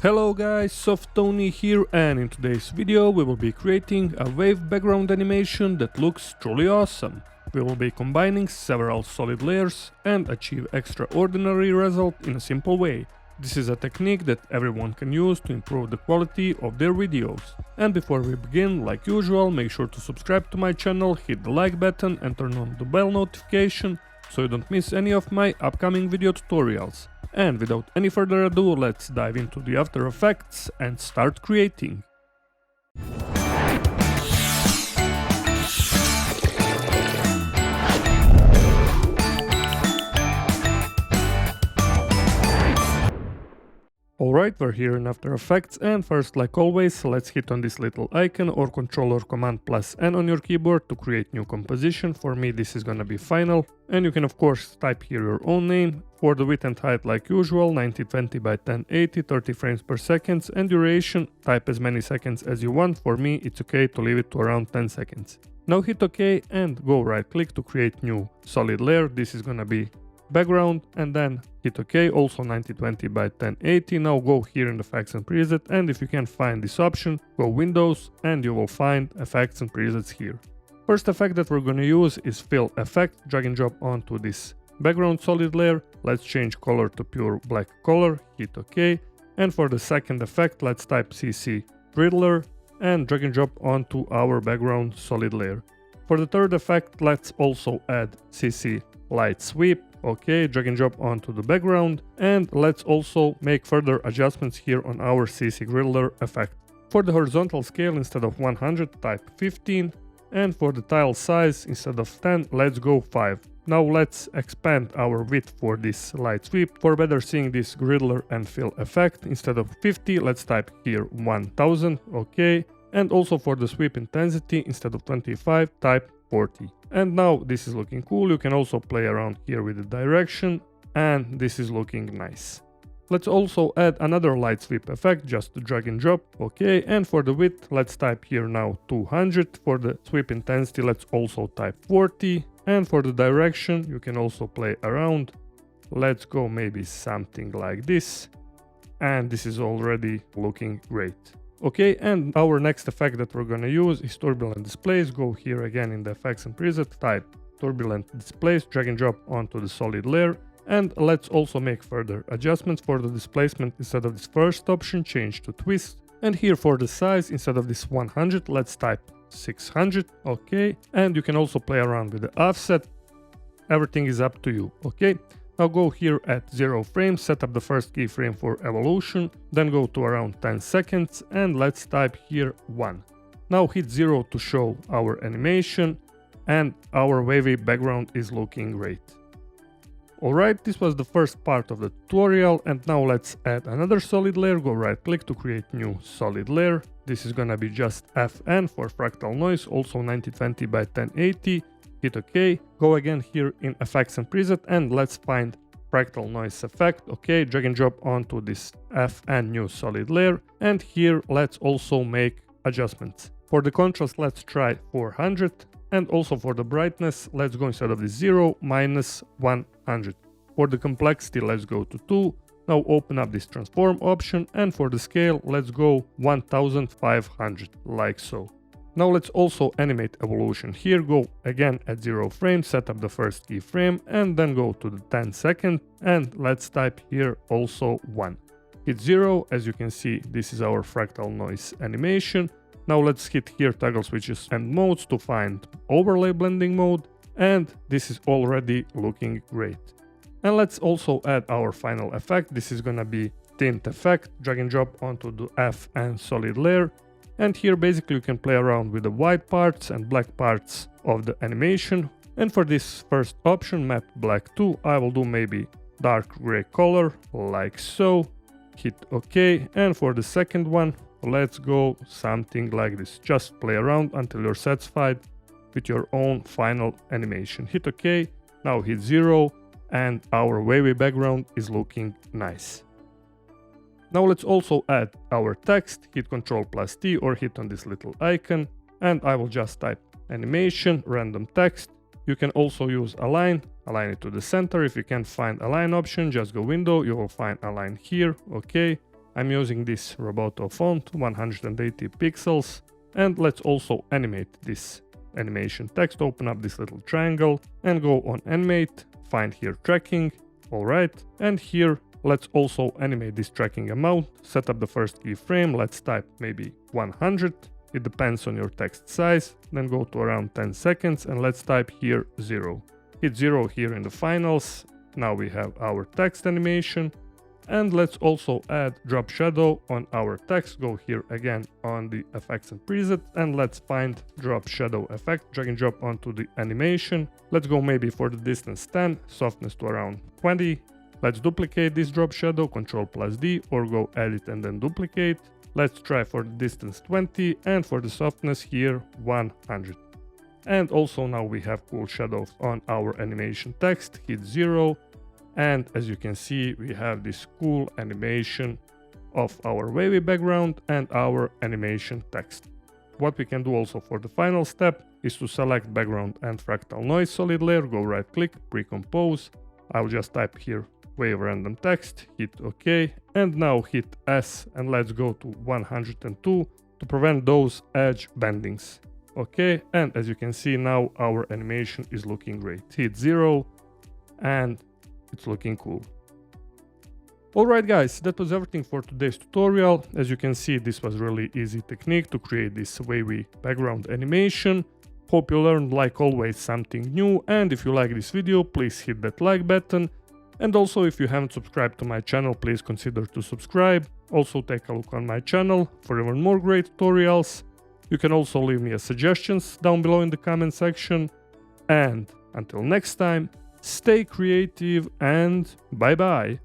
Hello guys, Tony here, and in today's video we will be creating a wave background animation that looks truly awesome. We will be combining several solid layers and achieve extraordinary result in a simple way. This is a technique that everyone can use to improve the quality of their videos. And before we begin, like usual, make sure to subscribe to my channel, hit the like button and turn on the bell notification so you don't miss any of my upcoming video tutorials. And without any further ado, let's dive into the After Effects and start creating. Alright, we're here in After Effects, and first, like always, let's hit on this little icon or control or command plus N on your keyboard to create new composition. For me this is gonna be final, and you can of course type here your own name. For the width and height, like usual, 1920 by 1080, 30 frames per second, and duration, type as many seconds as you want. For me it's okay to leave it to around 10 seconds. Now hit OK and go right click to create new solid layer. This is gonna be background, and then hit OK, also 1920 by 1080. Now go here in effects and preset, and if you can't find this option, go Windows and you will find effects and presets here. First effect that we're gonna use is fill effect. Drag and drop onto this background solid layer. Let's change color to pure black color, hit OK, and for the second effect let's type CC Riddler and drag and drop onto our background solid layer. For the third effect let's also add CC Light Sweep. Okay, drag and drop onto the background, and let's also make further adjustments here on our CC Riddler effect. For the horizontal scale, instead of 100 type 15, and for the tile size instead of 10 let's go 5. Now let's expand our width for this light sweep. For better seeing this Riddler and fill effect, instead of 50 let's type here 1000. Okay, and also for the sweep intensity, instead of 25 type 40. And now this is looking cool. You can also play around here with the direction, and this is looking nice. Let's also add another light sweep effect, just to drag and drop. Okay, and for the width let's type here now 200. For the sweep intensity let's also type 40, and for the direction you can also play around. Let's go maybe something like this, and this is already looking great. Okay, and our next effect that we're gonna use is turbulent displays. Go here again in the effects and preset, type turbulent displays, drag and drop onto the solid layer, and let's also make further adjustments. For the displacement, instead of this first option, change to twist, and here for the size, instead of this 100 let's type 600. Okay, and you can also play around with the offset. Everything is up to you. Okay, now go here at 0 frames, set up the first keyframe for evolution, then go to around 10 seconds and let's type here 1. Now hit 0 to show our animation, and our wavy background is looking great. Alright, this was the first part of the tutorial, and now let's add another solid layer. Go right click to create new solid layer. This is gonna be just FN for fractal noise, also 1920 by 1080. Hit OK, go again here in effects and preset, and let's find fractal noise effect. Okay, drag and drop onto this FN new solid layer, and here let's also make adjustments. For the contrast let's try 400, and also for the brightness let's go, instead of the 0, minus 100. For the complexity let's go to 2. Now open up this transform option, and for the scale let's go 1500, like so. Now let's also animate evolution. Here go again at 0 frames, set up the first keyframe, and then go to the 10 second, and let's type here also 1. Hit 0, as you can see this is our fractal noise animation. Now let's hit here toggle switches and modes to find overlay blending mode, and this is already looking great. And let's also add our final effect. This is gonna be tint effect. Drag and drop onto the FN solid layer. And here basically you can play around with the white parts and black parts of the animation. And for this first option, map black to, I will do maybe dark gray color, like so. Hit OK. And for the second one, let's go something like this. Just play around until you're satisfied with your own final animation. Hit OK. Now hit 0, and our wavy background is looking nice. Now let's also add our text. Hit Ctrl plus T or hit on this little icon, and I will just type animation, random text. You can also use align it to the center. If you can't find align option, just go window, you will find align here. Okay, I'm using this Roboto font, 180 pixels, and let's also animate this animation text. Open up this little triangle and go on animate, find here tracking, alright, and here let's also animate this tracking amount, set up the first keyframe, let's type maybe 100, it depends on your text size, then go to around 10 seconds and let's type here 0. Hit 0 here in the finals, now we have our text animation, and let's also add drop shadow on our text. Go here again on the effects and preset and let's find drop shadow effect, drag and drop onto the animation. Let's go maybe for the distance 10, softness to around 20. Let's duplicate this drop shadow, Ctrl+D, or go edit and then duplicate. Let's try for the distance 20 and for the softness here 100. And also now we have cool shadows on our animation text, hit 0. And as you can see, we have this cool animation of our wavy background and our animation text. What we can do also for the final step is to select background and fractal noise solid layer, go right click, pre-compose. I'll just type here wave random text, hit OK, and now hit S and let's go to 102 to prevent those edge bendings. Okay, and as you can see now our animation is looking great. Hit 0 and it's looking cool. Alright guys, that was everything for today's tutorial. As you can see, this was really easy technique to create this wavy background animation. Hope you learned, like always, something new, and if you like this video, please hit that like button. And also, if you haven't subscribed to my channel, please consider to subscribe. Also take a look on my channel for even more great tutorials. You can also leave me suggestions down below in the comment section. And until next time, stay creative and bye bye.